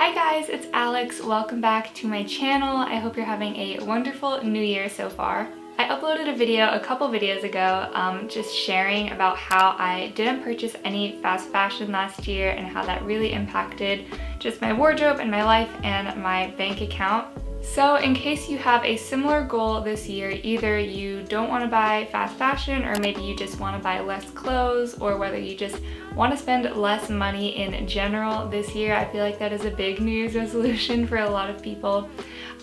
Hi guys, it's Alex. Welcome back to my channel. I hope you're having a wonderful new year so far. I uploaded a video a couple videos ago just sharing about how I didn't purchase any fast fashion last year and how that really impacted just my wardrobe and my life and my bank account. So in case you have a similar goal this year, either you don't want to buy fast fashion or maybe you just want to buy less clothes, or whether you just want to spend less money in general this year. I feel like that is a big New Year's resolution for a lot of people.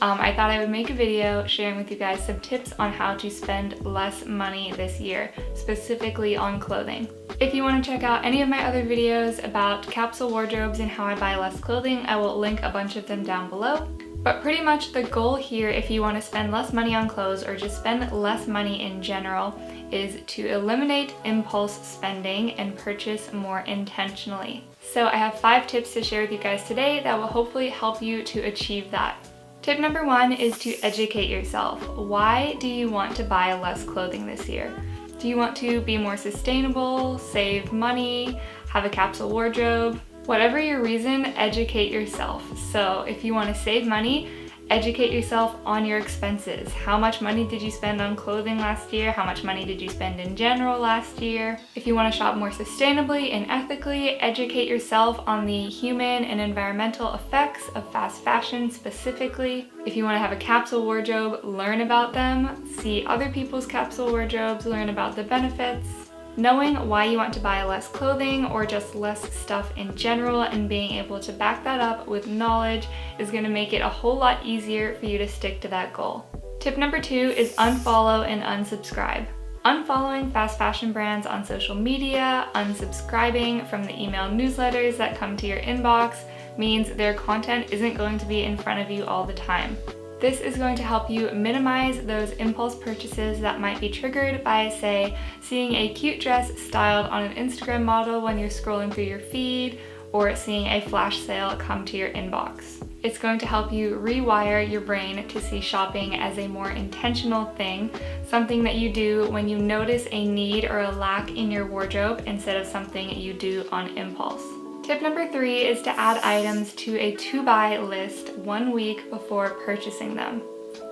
I thought I would make a video sharing with you guys some tips on how to spend less money this year, specifically on clothing. If you want to check out any of my other videos about capsule wardrobes and how I buy less clothing, I will link a bunch of them down below. But pretty much the goal here, if you want to spend less money on clothes or just spend less money in general, is to eliminate impulse spending and purchase more intentionally. So I have 5 tips to share with you guys today that will hopefully help you to achieve that. Tip number 1 is to educate yourself. Why do you want to buy less clothing this year? Do you want to be more sustainable, save money, have a capsule wardrobe? Whatever your reason, educate yourself. So if you want to save money, educate yourself on your expenses. How much money did you spend on clothing last year? How much money did you spend in general last year? If you want to shop more sustainably and ethically, educate yourself on the human and environmental effects of fast fashion specifically. If you want to have a capsule wardrobe, learn about them, see other people's capsule wardrobes, learn about the benefits. Knowing why you want to buy less clothing or just less stuff in general and being able to back that up with knowledge is going to make it a whole lot easier for you to stick to that goal. Tip number 2 is unfollow and unsubscribe. Unfollowing fast fashion brands on social media, unsubscribing from the email newsletters that come to your inbox means their content isn't going to be in front of you all the time. This is going to help you minimize those impulse purchases that might be triggered by, say, seeing a cute dress styled on an Instagram model when you're scrolling through your feed, or seeing a flash sale come to your inbox. It's going to help you rewire your brain to see shopping as a more intentional thing, something that you do when you notice a need or a lack in your wardrobe instead of something you do on impulse. Tip number 3 is to add items to a to-buy list 1 week before purchasing them.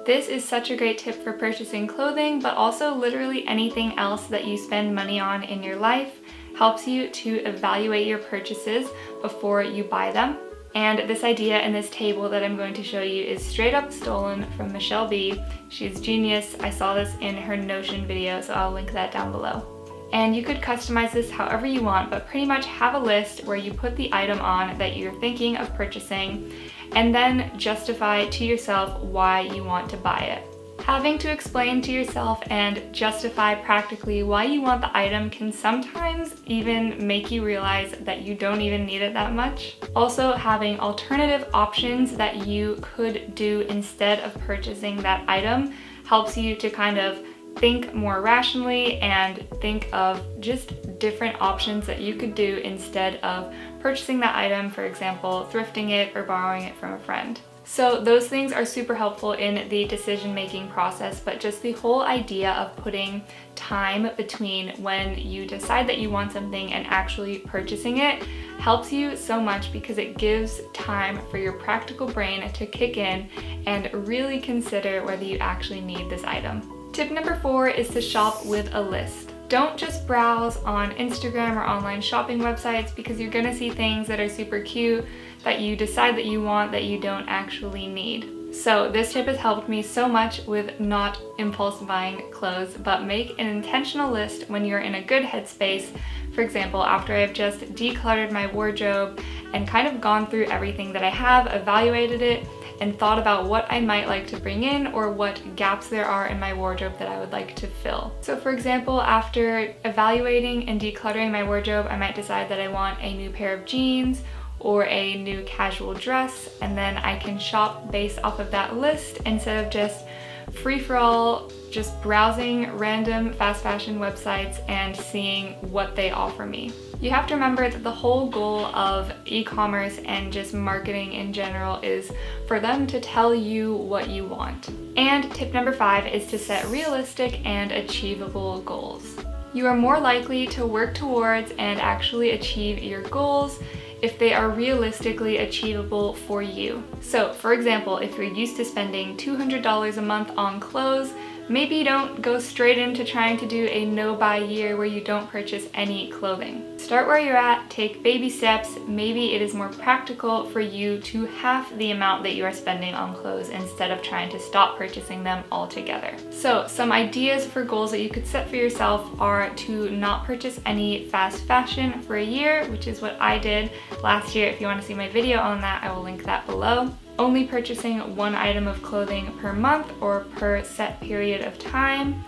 This is such a great tip for purchasing clothing, but also literally anything else that you spend money on in your life. Helps you to evaluate your purchases before you buy them. And this idea in this table that I'm going to show you is straight up stolen from Michelle B. She's genius. I saw this in her Notion video, so I'll link that down below. And you could customize this however you want, but pretty much have a list where you put the item on that you're thinking of purchasing and then justify to yourself why you want to buy it. Having to explain to yourself and justify practically why you want the item can sometimes even make you realize that you don't even need it that much. Also, having alternative options that you could do instead of purchasing that item helps you to kind of think more rationally and think of just different options that you could do instead of purchasing that item, for example, thrifting it or borrowing it from a friend. So those things are super helpful in the decision-making process, but just the whole idea of putting time between when you decide that you want something and actually purchasing it helps you so much because it gives time for your practical brain to kick in and really consider whether you actually need this item. Tip number 4 is to shop with a list. Don't just browse on Instagram or online shopping websites because you're gonna see things that are super cute that you decide that you want that you don't actually need. So this tip has helped me so much with not impulse buying clothes, but make an intentional list when you're in a good headspace. For example, after I've just decluttered my wardrobe and kind of gone through everything that I have, evaluated it, and thought about what I might like to bring in or what gaps there are in my wardrobe that I would like to fill. So for example, after evaluating and decluttering my wardrobe, I might decide that I want a new pair of jeans or a new casual dress, and then I can shop based off of that list instead of just free-for-all, just browsing random fast fashion websites and seeing what they offer me. You have to remember that the whole goal of e-commerce and just marketing in general is for them to tell you what you want. And tip number 5 is to set realistic and achievable goals. You are more likely to work towards and actually achieve your goals if they are realistically achievable for you. So for example, if you're used to spending $200 a month on clothes, maybe don't go straight into trying to do a no-buy year where you don't purchase any clothing. Start where you're at, take baby steps. Maybe it is more practical for you to half the amount that you are spending on clothes instead of trying to stop purchasing them altogether. So some ideas for goals that you could set for yourself are to not purchase any fast fashion for a year, which is what I did last year. If you want to see my video on that, I will link that below. Only purchasing one item of clothing per month or per set period of time,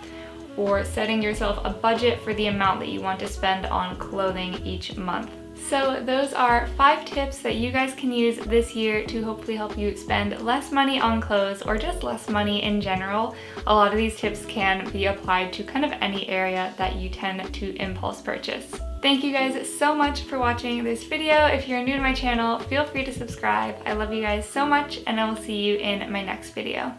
or setting yourself a budget for the amount that you want to spend on clothing each month. So those are 5 tips that you guys can use this year to hopefully help you spend less money on clothes or just less money in general. A lot of these tips can be applied to kind of any area that you tend to impulse purchase. Thank you guys so much for watching this video. If you're new to my channel, feel free to subscribe. I love you guys so much, and I will see you in my next video.